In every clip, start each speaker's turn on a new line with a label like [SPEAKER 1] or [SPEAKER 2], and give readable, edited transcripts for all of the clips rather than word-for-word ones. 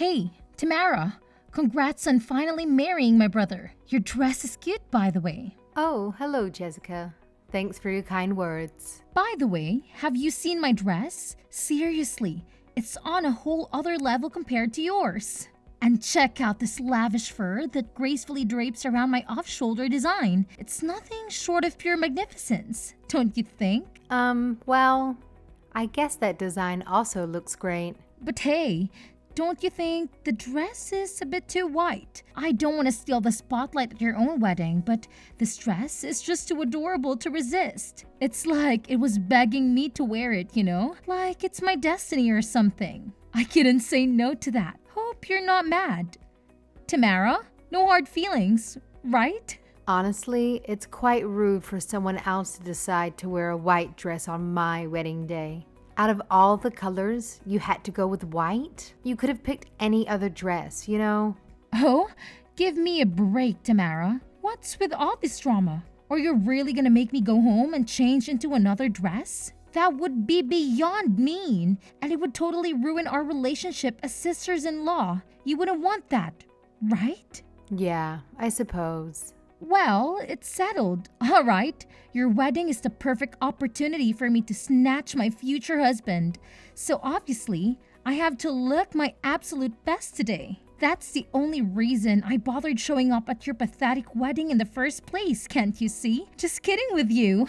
[SPEAKER 1] Hey, Tamara, congrats on finally marrying my brother. Your dress is cute, by the way.
[SPEAKER 2] Oh, hello, Jessica. Thanks for your kind words.
[SPEAKER 1] By the way, have you seen my dress? Seriously, it's on a whole other level compared to yours. And check out this lavish fur that gracefully drapes around my off-shoulder design. It's nothing short of pure magnificence, don't you think?
[SPEAKER 2] Well, I guess that design also looks great.
[SPEAKER 1] But hey, don't you think the dress is a bit too white? I don't want to steal the spotlight at your own wedding, but this dress is just too adorable to resist. It's like it was begging me to wear it, you know? Like it's my destiny or something. I couldn't say no to that. Hope you're not mad. Tamara, no hard feelings, right?
[SPEAKER 2] Honestly, it's quite rude for someone else to decide to wear a white dress on my wedding day. Out of all the colors, you had to go with white? You could have picked any other dress, you know?
[SPEAKER 1] Oh, give me a break, Tamara. What's with all this drama? Are you really gonna make me go home and change into another dress? That would be beyond mean, and it would totally ruin our relationship as sisters-in-law. You wouldn't want that, right?
[SPEAKER 2] Yeah, I suppose.
[SPEAKER 1] Well, it's settled. All right, your wedding is the perfect opportunity for me to snatch my future husband. So obviously, I have to look my absolute best today. That's the only reason I bothered showing up at your pathetic wedding in the first place, can't you see? Just kidding with you.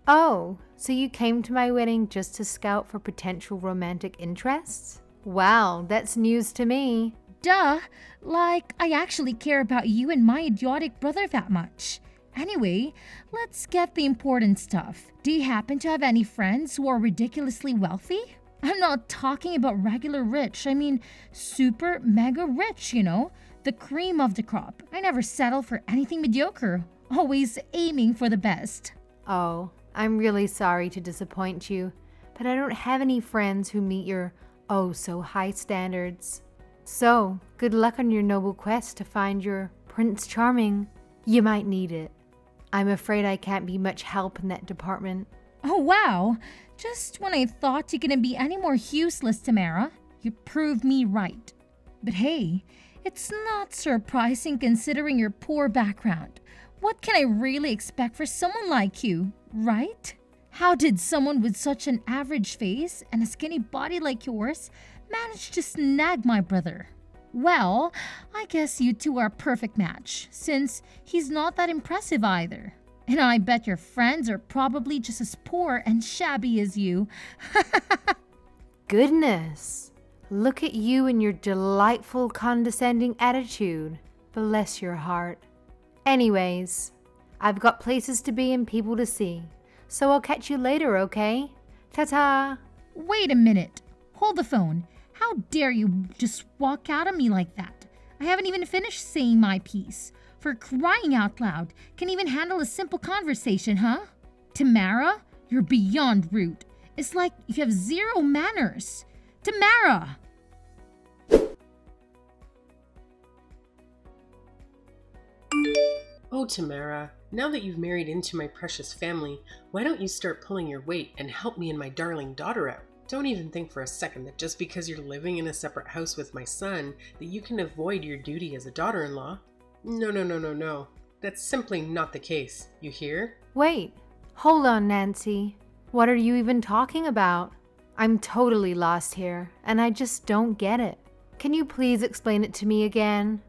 [SPEAKER 2] Oh, so you came to my wedding just to scout for potential romantic interests? Wow, that's news to me.
[SPEAKER 1] Duh, like I actually care about you and my idiotic brother that much. Anyway, let's get the important stuff. Do you happen to have any friends who are ridiculously wealthy? I'm not talking about regular rich, I mean super mega rich, you know? The cream of the crop. I never settle for anything mediocre, always aiming for the best.
[SPEAKER 2] Oh, I'm really sorry to disappoint you, but I don't have any friends who meet your oh so high standards. So, good luck on your noble quest to find your Prince Charming. You might need it. I'm afraid I can't be much help in that department.
[SPEAKER 1] Oh wow, just when I thought you couldn't be any more useless, Tamara, you proved me right. But hey, it's not surprising considering your poor background. What can I really expect for someone like you, right? How did someone with such an average face and a skinny body like yours manage to snag my brother? Well, I guess you two are a perfect match, since he's not that impressive either. And I bet your friends are probably just as poor and shabby as you.
[SPEAKER 2] Goodness, look at you and your delightful condescending attitude. Bless your heart. Anyways, I've got places to be and people to see, so I'll catch you later, okay? Ta-ta!
[SPEAKER 1] Wait a minute. Hold the phone. How dare you just walk out on me like that? I haven't even finished saying my piece. For crying out loud, can even handle a simple conversation, huh? Tamara, you're beyond rude. It's like you have zero manners. Tamara!
[SPEAKER 3] Oh, Tamara, now that you've married into my precious family, why don't you start pulling your weight and help me and my darling daughter out? Don't even think for a second that just because you're living in a separate house with my son, that you can avoid your duty as a daughter-in-law. No. That's simply not the case. You hear?
[SPEAKER 2] Wait, hold on, Nancy. What are you even talking about? I'm totally lost here, and I just don't get it. Can you please explain it to me again?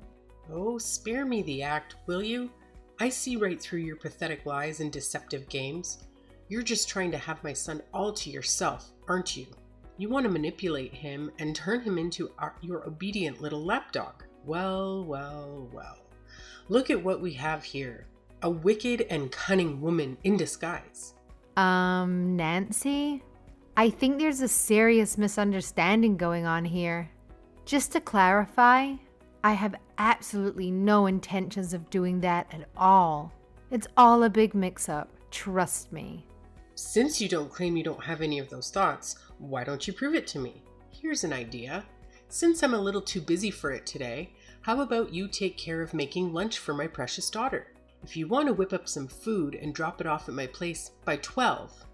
[SPEAKER 3] Oh, spare me the act, will you? I see right through your pathetic lies and deceptive games. You're just trying to have my son all to yourself, aren't you? You want to manipulate him and turn him into your obedient little lapdog. Well. Look at what we have here. A wicked and cunning woman in disguise.
[SPEAKER 2] Nancy? I think there's a serious misunderstanding going on here. Just to clarify, I have absolutely no intentions of doing that at all. It's all a big mix-up, trust me.
[SPEAKER 3] Since you don't claim you don't have any of those thoughts, why don't you prove it to me? Here's an idea. Since I'm a little too busy for it today, how about you take care of making lunch for my precious daughter? If you want to whip up some food and drop it off at my place by 12,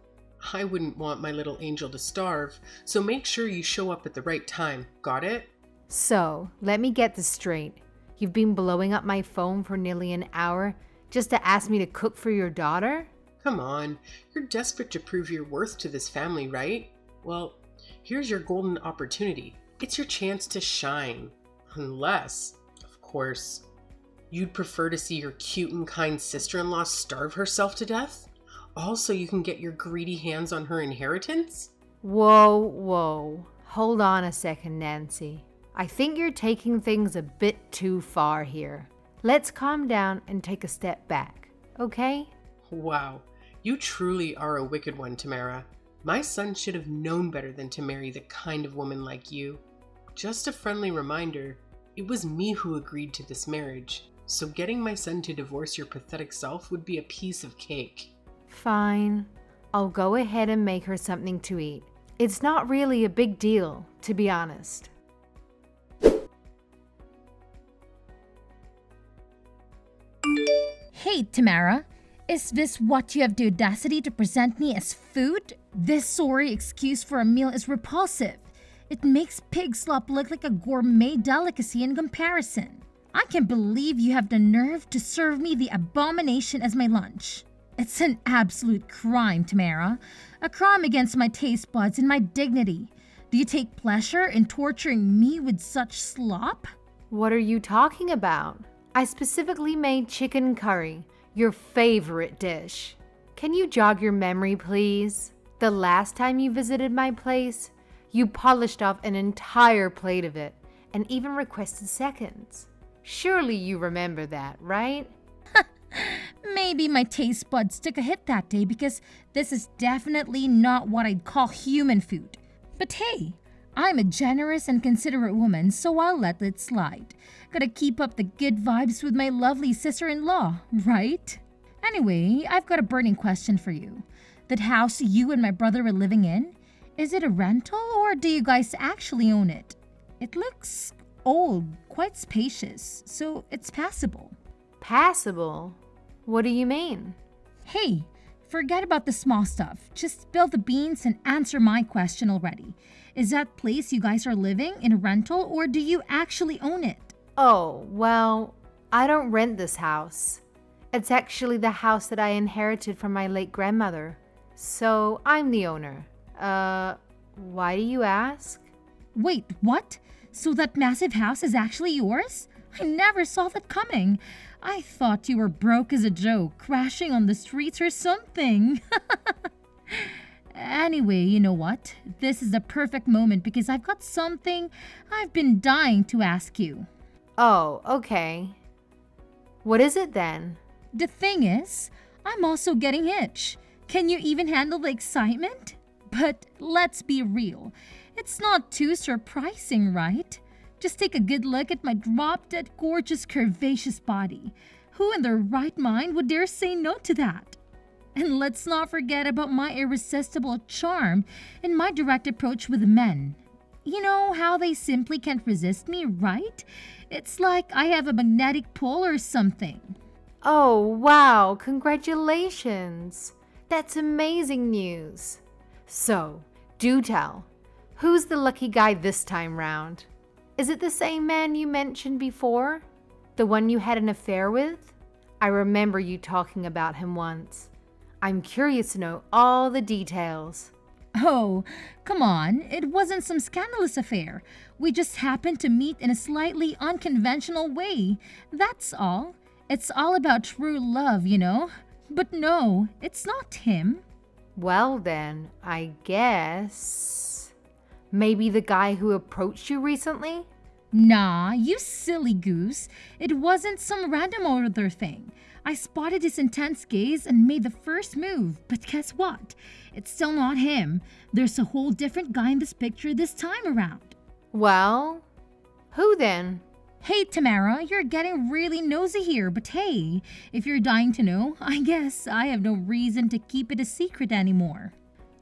[SPEAKER 3] I wouldn't want my little angel to starve, so make sure you show up at the right time. Got it?
[SPEAKER 2] So, let me get this straight. You've been blowing up my phone for nearly an hour just to ask me to cook for your daughter?
[SPEAKER 3] Come on, you're desperate to prove your worth to this family, right? Well, here's your golden opportunity. It's your chance to shine. Unless, of course, you'd prefer to see your cute and kind sister-in-law starve herself to death? Also, you can get your greedy hands on her inheritance?
[SPEAKER 2] Whoa. Hold on a second, Nancy. I think you're taking things a bit too far here. Let's calm down and take a step back, okay?
[SPEAKER 3] Wow, you truly are a wicked one, Tamara. My son should have known better than to marry the kind of woman like you. Just a friendly reminder, it was me who agreed to this marriage, so getting my son to divorce your pathetic self would be a piece of cake.
[SPEAKER 2] Fine. I'll go ahead and make her something to eat. It's not really a big deal, to be honest.
[SPEAKER 1] Hey, Tamara. Is this what you have the audacity to present me as food? This sorry excuse for a meal is repulsive. It makes pig slop look like a gourmet delicacy in comparison. I can't believe you have the nerve to serve me the abomination as my lunch. It's an absolute crime, Tamara. A crime against my taste buds and my dignity. Do you take pleasure in torturing me with such slop?
[SPEAKER 2] What are you talking about? I specifically made chicken curry, your favorite dish. Can you jog your memory, please? The last time you visited my place, you polished off an entire plate of it and even requested seconds. Surely you remember that, right?
[SPEAKER 1] Maybe my taste buds took a hit that day because this is definitely not what I'd call human food. But hey, I'm a generous and considerate woman, so I'll let it slide. Gotta keep up the good vibes with my lovely sister-in-law, right? Anyway, I've got a burning question for you. That house you and my brother are living in, is it a rental or do you guys actually own it? It looks old, quite spacious, so it's passable.
[SPEAKER 2] Passable? What do you mean?
[SPEAKER 1] Hey, forget about the small stuff. Just spill the beans and answer my question already. Is that place you guys are living in a rental or do you actually own it?
[SPEAKER 2] Oh, well, I don't rent this house. It's actually the house that I inherited from my late grandmother. So I'm the owner. Why do you ask?
[SPEAKER 1] Wait, what? So that massive house is actually yours? I never saw that coming. I thought you were broke as a joke, crashing on the streets or something. Anyway, you know what? This is the perfect moment because I've got something I've been dying to ask you.
[SPEAKER 2] Oh, okay. What is it then?
[SPEAKER 1] The thing is, I'm also getting hitched. Can you even handle the excitement? But let's be real. It's not too surprising, right? Just take a good look at my drop-dead gorgeous curvaceous body. Who in their right mind would dare say no to that? And let's not forget about my irresistible charm and my direct approach with men. You know how they simply can't resist me, right? It's like I have a magnetic pull or something.
[SPEAKER 2] Oh, wow, congratulations. That's amazing news. So, do tell, who's the lucky guy this time round? Is it the same man you mentioned before? The one you had an affair with? I remember you talking about him once. I'm curious to know all the details.
[SPEAKER 1] Oh, come on. It wasn't some scandalous affair. We just happened to meet in a slightly unconventional way. That's all. It's all about true love, you know. But no, it's not him.
[SPEAKER 2] Well then, I guess... maybe the guy who approached you recently?
[SPEAKER 1] Nah, you silly goose. It wasn't some random other thing. I spotted his intense gaze and made the first move, but guess what? It's still not him. There's a whole different guy in this picture this time around.
[SPEAKER 2] Well, who then?
[SPEAKER 1] Hey, Tamara, you're getting really nosy here, but hey, if you're dying to know, I guess I have no reason to keep it a secret anymore.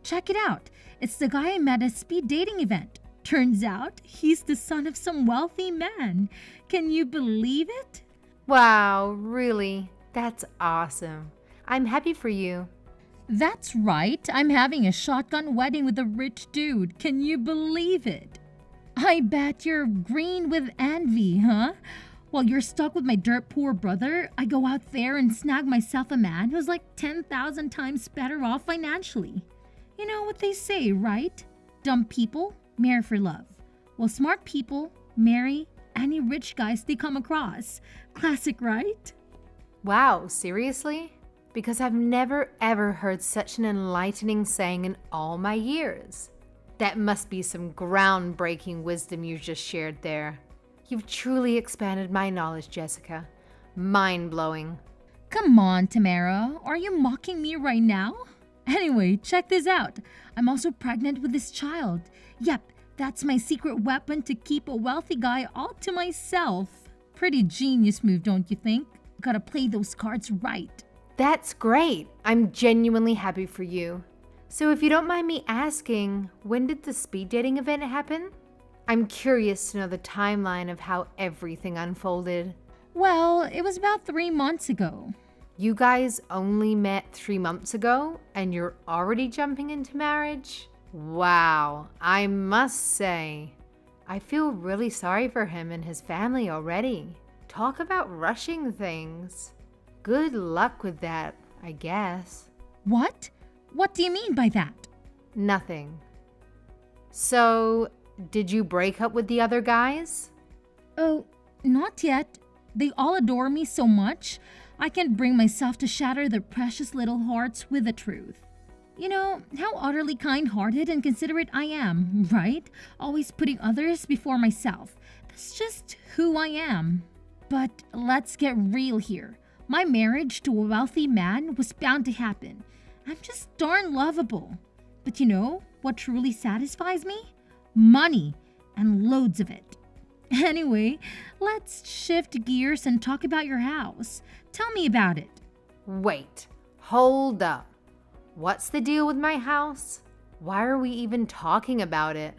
[SPEAKER 1] Check it out. It's the guy I met at a speed dating event. Turns out he's the son of some wealthy man. Can you believe it?
[SPEAKER 2] Wow, really? That's awesome. I'm happy for you.
[SPEAKER 1] That's right. I'm having a shotgun wedding with a rich dude. Can you believe it? I bet you're green with envy, huh? While you're stuck with my dirt poor brother, I go out there and snag myself a man who's like 10,000 times better off financially. You know what they say, right? Dumb people marry for love, while smart people marry any rich guys they come across. Classic, right?
[SPEAKER 2] Wow, seriously? Because I've never ever heard such an enlightening saying in all my years. That must be some groundbreaking wisdom you just shared there. You've truly expanded my knowledge, Jessica. Mind-blowing.
[SPEAKER 1] Come on, Tamara. Are you mocking me right now? Anyway, check this out. I'm also pregnant with this child. Yep, that's my secret weapon to keep a wealthy guy all to myself. Pretty genius move, don't you think? Gotta play those cards right.
[SPEAKER 2] That's great. I'm genuinely happy for you. So if you don't mind me asking, when did the speed dating event happen? I'm curious to know the timeline of how everything unfolded.
[SPEAKER 1] Well, it was about 3 months ago.
[SPEAKER 2] You guys only met 3 months ago and you're already jumping into marriage? Wow, I must say, I feel really sorry for him and his family already. Talk about rushing things. Good luck with that, I guess.
[SPEAKER 1] What? What do you mean by that?
[SPEAKER 2] Nothing. So, did you break up with the other guys?
[SPEAKER 1] Oh, not yet. They all adore me so much, I can't bring myself to shatter their precious little hearts with the truth. You know how utterly kind-hearted and considerate I am, right? Always putting others before myself. That's just who I am. But let's get real here. My marriage to a wealthy man was bound to happen. I'm just darn lovable. But you know what truly satisfies me? Money, and loads of it. Anyway, let's shift gears and talk about your house. Tell me about it.
[SPEAKER 2] Wait, hold up. What's the deal with my house? Why are we even talking about it?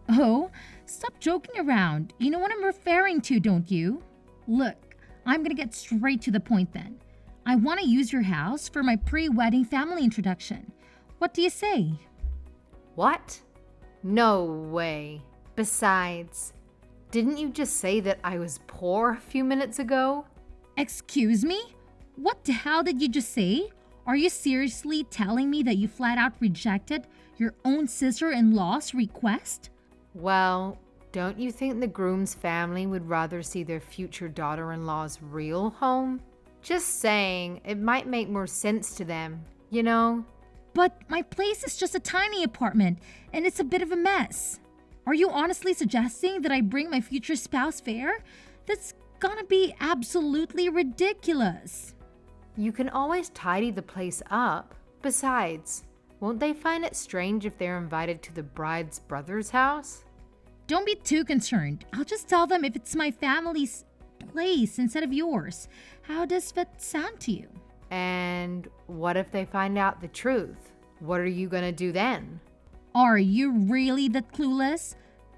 [SPEAKER 1] Oh, stop joking around. You know what I'm referring to, don't you? Look, I'm gonna get straight to the point then. I want to use your house for my pre-wedding family introduction. What do you say?
[SPEAKER 2] What? No way. Besides, didn't you just say that I was poor a few minutes ago?
[SPEAKER 1] Excuse me? What the hell did you just say? Are you seriously telling me that you flat out rejected your own sister-in-law's request?
[SPEAKER 2] Well, don't you think the groom's family would rather see their future daughter-in-law's real home? Just saying, it might make more sense to them, you know?
[SPEAKER 1] But my place is just a tiny apartment, and it's a bit of a mess. Are you honestly suggesting that I bring my future spouse there? That's gonna be absolutely ridiculous.
[SPEAKER 2] You can always tidy the place up. Besides, won't they find it strange if they're invited to the bride's brother's house?
[SPEAKER 1] Don't be too concerned. I'll just tell them if it's my family's place instead of yours. How does that sound to you?
[SPEAKER 2] And what if they find out the truth? What are you gonna do then?
[SPEAKER 1] Are you really that clueless?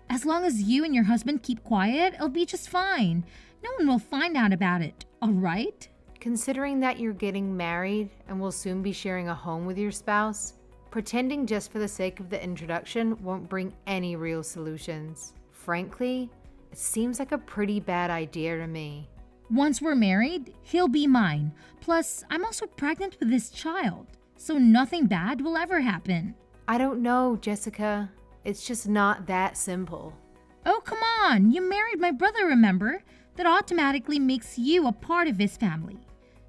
[SPEAKER 1] As long as you and your husband keep quiet, it'll be just fine. No one will find out about it, all right?
[SPEAKER 2] Considering that you're getting married and will soon be sharing a home with your spouse, pretending just for the sake of the introduction won't bring any real solutions. Frankly, it seems like a pretty bad idea to me.
[SPEAKER 1] Once we're married, he'll be mine. Plus, I'm also pregnant with this child, so nothing bad will ever happen.
[SPEAKER 2] I don't know, Jessica. It's just not that simple.
[SPEAKER 1] Oh, come on! You married my brother, remember? That automatically makes you a part of his family.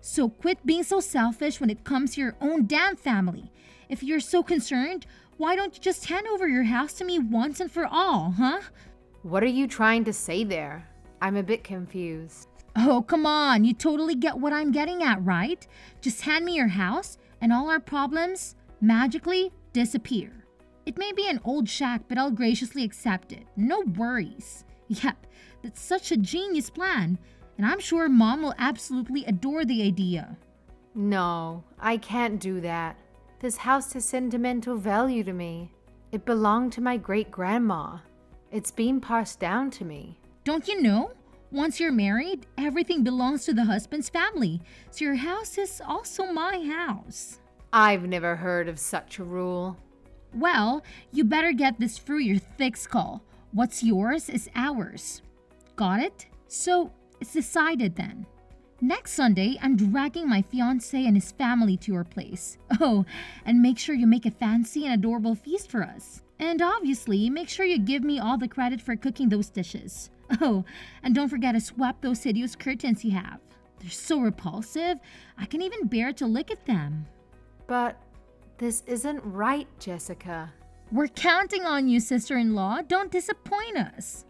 [SPEAKER 1] So quit being so selfish when it comes to your own damn family. If you're so concerned, why don't you just hand over your house to me once and for all, huh?
[SPEAKER 2] What are you trying to say there? I'm a bit confused.
[SPEAKER 1] Oh, come on. You totally get what I'm getting at, right? Just hand me your house and all our problems magically disappear. It may be an old shack, but I'll graciously accept it. No worries. Yep, that's such a genius plan, and I'm sure Mom will absolutely adore the idea.
[SPEAKER 2] No, I can't do that. This house has sentimental value to me. It belonged to my great-grandma. It's been passed down to me.
[SPEAKER 1] Don't you know? Once you're married, everything belongs to the husband's family, so your house is also my house.
[SPEAKER 2] I've never heard of such a rule.
[SPEAKER 1] Well, you better get this through your thick skull, What's yours is ours. Got it? So it's decided then. Next Sunday, I'm dragging my fiancé and his family to your place. Oh, and make sure you make a fancy and adorable feast for us. And obviously, make sure you give me all the credit for cooking those dishes. Oh, and don't forget to swap those hideous curtains you have. They're so repulsive, I can't even bear to look at them.
[SPEAKER 2] But this isn't right, Jessica.
[SPEAKER 1] We're counting on you, sister-in-law. Don't disappoint us.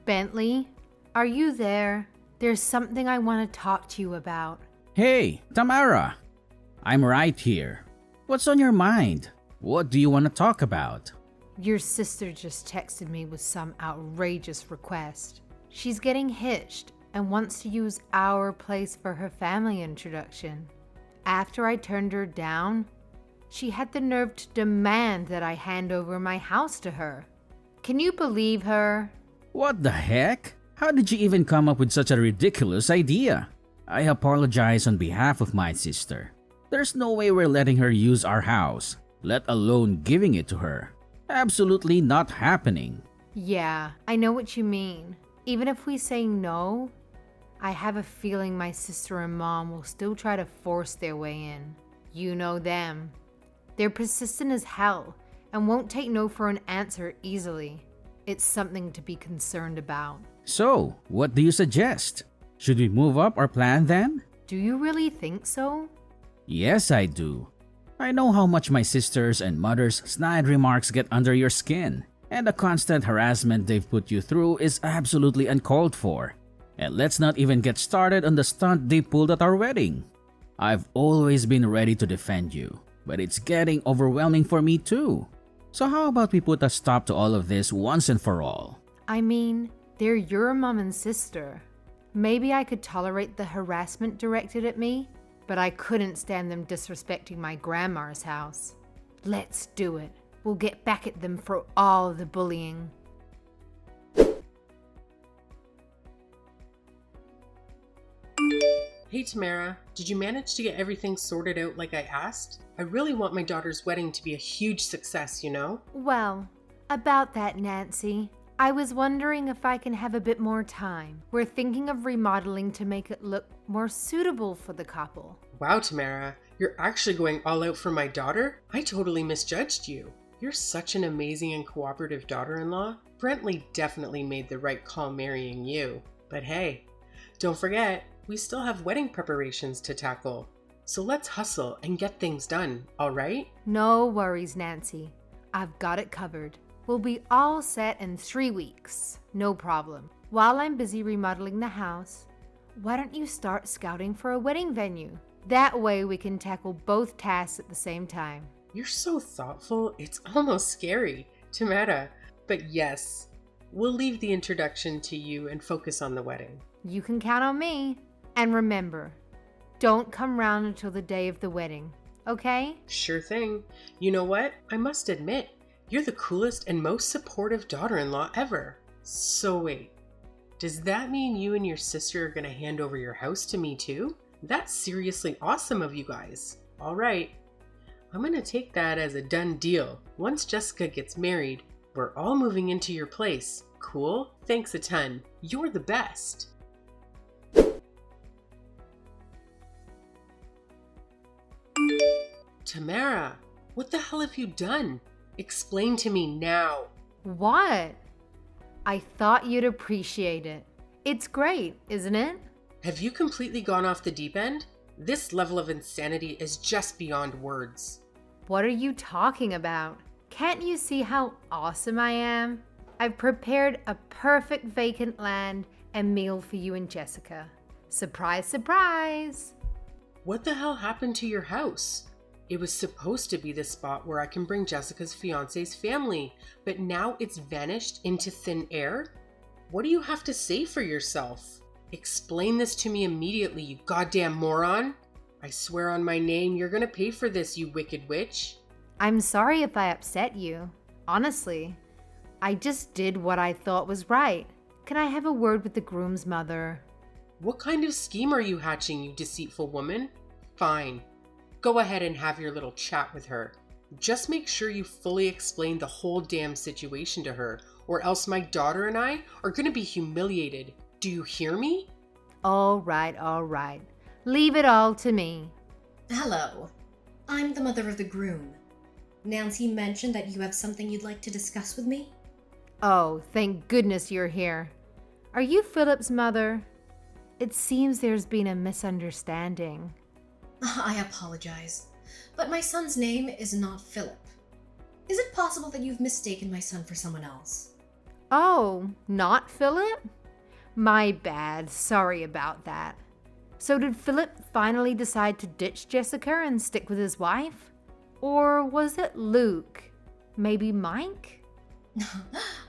[SPEAKER 2] Bentley, are you there? There's something I want to talk to you about.
[SPEAKER 4] Hey, Tamara! I'm right here. What's on your mind? What do you want to talk about?
[SPEAKER 2] Your sister just texted me with some outrageous request. She's getting hitched and wants to use our place for her family introduction. After I turned her down, she had the nerve to demand that I hand over my house to her. Can you believe her?
[SPEAKER 4] What the heck? How did you even come up with such a ridiculous idea? I apologize on behalf of my sister. There's no way we're letting her use our house, let alone giving it to her. Absolutely not happening.
[SPEAKER 2] Yeah, I know what you mean. Even if we say no, I have a feeling my sister and mom will still try to force their way in. You know them. They're persistent as hell and won't take no for an answer easily. It's something to be concerned about.
[SPEAKER 4] So, what do you suggest? Should we move up our plan then?
[SPEAKER 2] Do you really think so?
[SPEAKER 4] Yes, I do. I know how much my sisters and mother's snide remarks get under your skin, and the constant harassment they've put you through is absolutely uncalled for. And let's not even get started on the stunt they pulled at our wedding. I've always been ready to defend you, but it's getting overwhelming for me too. So how about we put a stop to all of this once and for all?
[SPEAKER 2] I mean, they're your mom and sister. Maybe I could tolerate the harassment directed at me, but I couldn't stand them disrespecting my grandma's house. Let's do it. We'll get back at them for all the bullying.
[SPEAKER 3] Hey Tamara, did you manage to get everything sorted out like I asked? I really want my daughter's wedding to be a huge success, you know?
[SPEAKER 2] Well, about that, Nancy, I was wondering if I can have a bit more time. We're thinking of remodeling to make it look more suitable for the couple.
[SPEAKER 3] Wow, Tamara, you're actually going all out for my daughter? I totally misjudged you. You're such an amazing and cooperative daughter-in-law. Brentley definitely made the right call marrying you. But hey, don't forget, we still have wedding preparations to tackle. So let's hustle and get things done, all right?
[SPEAKER 2] No worries, Nancy. I've got it covered. We'll be all set in 3 weeks. No problem. While I'm busy remodeling the house, why don't you start scouting for a wedding venue? That way we can tackle both tasks at the same time.
[SPEAKER 3] You're so thoughtful, it's almost scary, Tamara. But yes, we'll leave the introduction to you and focus on the wedding.
[SPEAKER 2] You can count on me. And remember, don't come round until the day of the wedding, okay?
[SPEAKER 3] Sure thing. You know what? I must admit, you're the coolest and most supportive daughter-in-law ever. So wait, does that mean you and your sister are gonna hand over your house to me too? That's seriously awesome of you guys. All right, I'm gonna take that as a done deal. Once Jessica gets married, we're all moving into your place. Cool? Thanks a ton. You're the best. Tamara, what the hell have you done? Explain to me now.
[SPEAKER 2] What? I thought you'd appreciate it. It's great, isn't it?
[SPEAKER 3] Have you completely gone off the deep end? This level of insanity is just beyond words.
[SPEAKER 2] What are you talking about? Can't you see how awesome I am? I've prepared a perfect vacant land and meal for you and Jessica. Surprise, surprise!
[SPEAKER 3] What the hell happened to your house? It was supposed to be the spot where I can bring Jessica's fiance's family, but now it's vanished into thin air? What do you have to say for yourself? Explain this to me immediately, you goddamn moron! I swear on my name, you're gonna pay for this, you wicked witch.
[SPEAKER 2] I'm sorry if I upset you. Honestly, I just did what I thought was right. Can I have a word with the groom's mother?
[SPEAKER 3] What kind of scheme are you hatching, you deceitful woman? Fine. Go ahead and have your little chat with her. Just make sure you fully explain the whole damn situation to her, or else my daughter and I are going to be humiliated. Do you hear me?
[SPEAKER 2] All right. Leave it all to me.
[SPEAKER 5] Hello. I'm the mother of the groom. Nancy mentioned that you have something you'd like to discuss with me?
[SPEAKER 2] Oh, thank goodness you're here. Are you Philip's mother? It seems there's been a misunderstanding.
[SPEAKER 5] I apologize, but my son's name is not Philip. Is it possible that you've mistaken my son for someone else?
[SPEAKER 2] Oh, not Philip? My bad. Sorry about that. So did Philip finally decide to ditch Jessica and stick with his wife? Or was it Luke? Maybe Mike?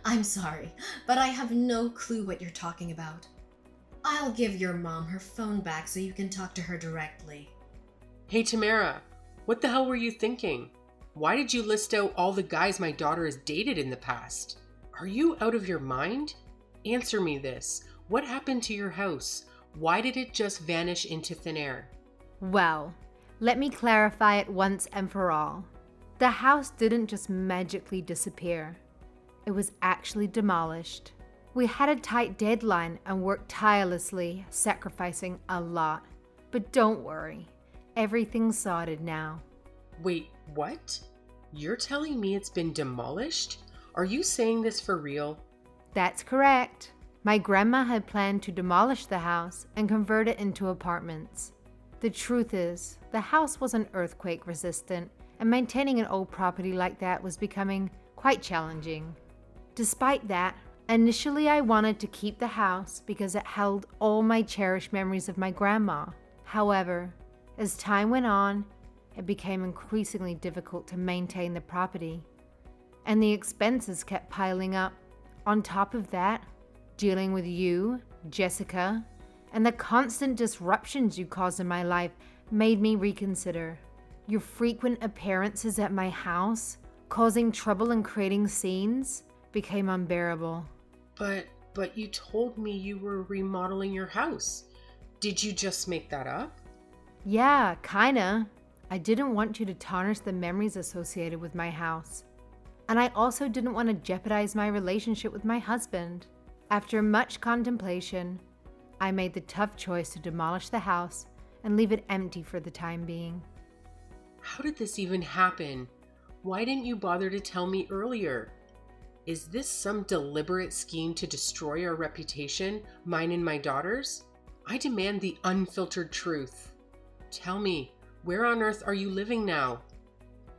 [SPEAKER 5] I'm sorry, but I have no clue what you're talking about. I'll give your mom her phone back so you can talk to her directly.
[SPEAKER 3] Hey Tamara, what the hell were you thinking? Why did you list out all the guys my daughter has dated in the past? Are you out of your mind? Answer me this. What happened to your house? Why did it just vanish into thin air?
[SPEAKER 2] Well, let me clarify it once and for all. The house didn't just magically disappear. It was actually demolished. We had a tight deadline and worked tirelessly, sacrificing a lot. But don't worry, everything's sorted now.
[SPEAKER 3] Wait, what? You're telling me it's been demolished? Are you saying this for real?
[SPEAKER 2] That's correct. My grandma had planned to demolish the house and convert it into apartments. The truth is, the house wasn't earthquake resistant, and maintaining an old property like that was becoming quite challenging. Despite that, initially I wanted to keep the house because it held all my cherished memories of my grandma. However, as time went on, it became increasingly difficult to maintain the property, and the expenses kept piling up. On top of that, dealing with you, Jessica, and the constant disruptions you caused in my life made me reconsider. Your frequent appearances at my house, causing trouble and creating scenes, became unbearable.
[SPEAKER 3] But you told me you were remodeling your house. Did you just make that up?
[SPEAKER 2] Yeah, kinda. I didn't want you to tarnish the memories associated with my house. And I also didn't want to jeopardize my relationship with my husband. After much contemplation, I made the tough choice to demolish the house and leave it empty for the time being.
[SPEAKER 3] How did this even happen? Why didn't you bother to tell me earlier? Is this some deliberate scheme to destroy our reputation, mine and my daughter's? I demand the unfiltered truth. Tell me, where on earth are you living now?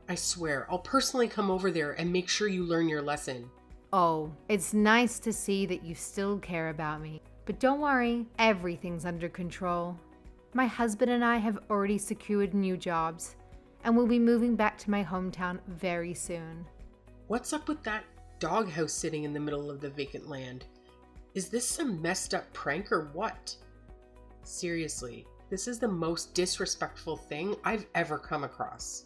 [SPEAKER 3] I swear, I'll personally come over there and make sure you learn your lesson.
[SPEAKER 2] Oh, it's nice to see that you still care about me. But don't worry, everything's under control. My husband and I have already secured new jobs, and we'll be moving back to my hometown very soon.
[SPEAKER 3] What's up with that doghouse sitting in the middle of the vacant land? Is this some messed up prank or what? Seriously, this is the most disrespectful thing I've ever come across.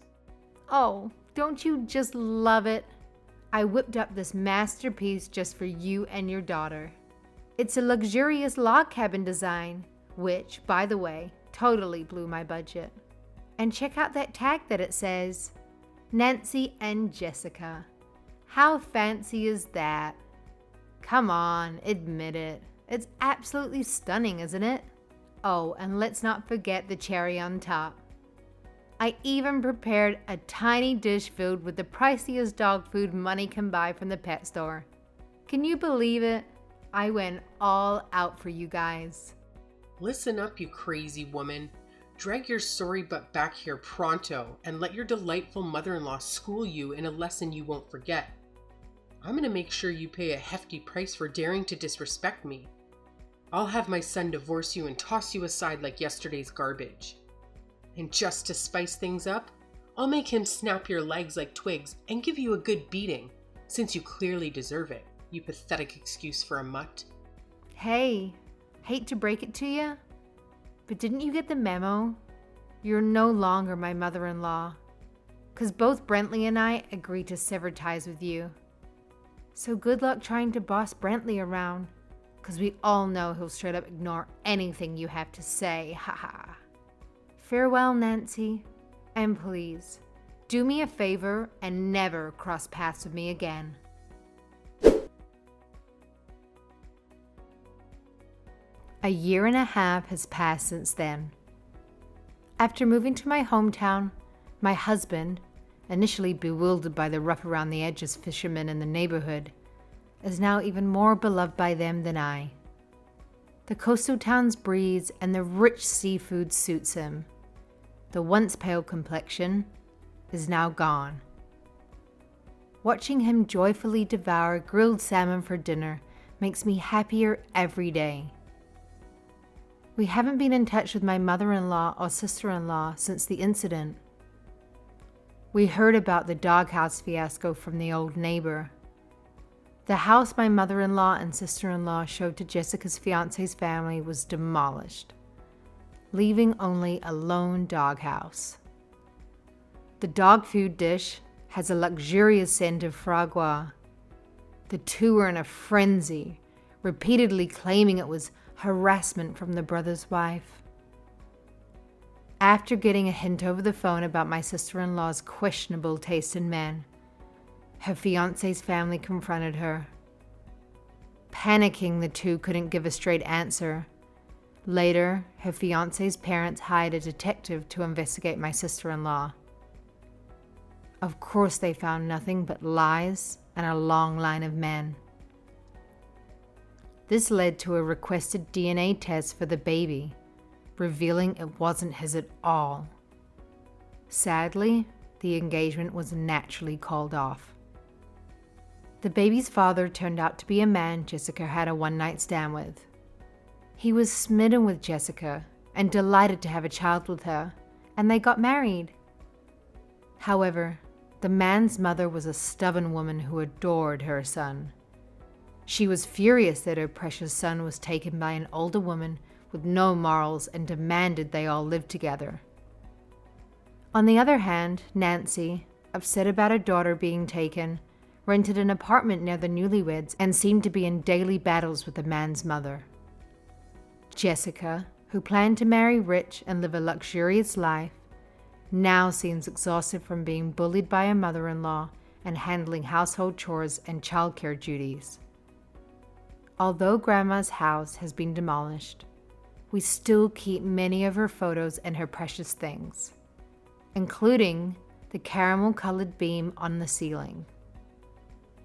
[SPEAKER 2] Oh, don't you just love it? I whipped up this masterpiece just for you and your daughter. It's a luxurious log cabin design, which, by the way, totally blew my budget. And check out that tag that it says, Nancy and Jessica. How fancy is that? Come on, admit it. It's absolutely stunning, isn't it? Oh, and let's not forget the cherry on top. I even prepared a tiny dish filled with the priciest dog food money can buy from the pet store. Can you believe it? I went all out for you guys.
[SPEAKER 3] Listen up, you crazy woman. Drag your sorry butt back here pronto and let your delightful mother-in-law school you in a lesson you won't forget. I'm gonna make sure you pay a hefty price for daring to disrespect me. I'll have my son divorce you and toss you aside like yesterday's garbage. And just to spice things up, I'll make him snap your legs like twigs and give you a good beating, since you clearly deserve it, you pathetic excuse for a mutt.
[SPEAKER 2] Hey, hate to break it to you, but didn't you get the memo? You're no longer my mother-in-law, because both Brentley and I agreed to sever ties with you. So good luck trying to boss Brentley around, because we all know he'll straight up ignore anything you have to say, haha. Farewell, Nancy, And please, do me a favor and never cross paths with me again. A year and a half has passed since then. After moving to my hometown, my husband, initially bewildered by the rough around the edges fishermen in the neighborhood, is now even more beloved by them than I. The coastal town's breeze and the rich seafood suits him. The once pale complexion is now gone. Watching him joyfully devour grilled salmon for dinner makes me happier every day. We haven't been in touch with my mother-in-law or sister-in-law since the incident. We heard about the doghouse fiasco from the old neighbor. The house my mother-in-law and sister-in-law showed to Jessica's fiance's family was demolished, leaving only a lone doghouse. The dog food dish has a luxurious scent of foie gras. The two were in a frenzy, repeatedly claiming it was harassment from the brother's wife. After getting a hint over the phone about my sister-in-law's questionable taste in men, her fiance's family confronted her. Panicking, the two couldn't give a straight answer. Later, her fiance's parents hired a detective to investigate my sister-in-law. Of course, they found nothing but lies and a long line of men. This led to a requested DNA test for the baby, revealing it wasn't his at all. Sadly, the engagement was naturally called off. The baby's father turned out to be a man Jessica had a one-night stand with. He was smitten with Jessica and delighted to have a child with her, and they got married. However, the man's mother was a stubborn woman who adored her son. She was furious that her precious son was taken by an older woman with no morals and demanded they all live together. On the other hand, Nancy, upset about her daughter being taken, rented an apartment near the newlyweds and seemed to be in daily battles with the man's mother. Jessica, who planned to marry rich and live a luxurious life, now seems exhausted from being bullied by her mother-in-law and handling household chores and childcare duties. Although Grandma's house has been demolished, we still keep many of her photos and her precious things, including the caramel-colored beam on the ceiling.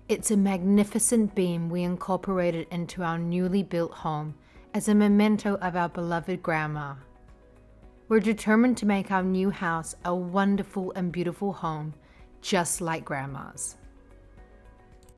[SPEAKER 2] It's a magnificent beam we incorporated into our newly built home as a memento of our beloved Grandma. We're determined to make our new house a wonderful and beautiful home, just like Grandma's.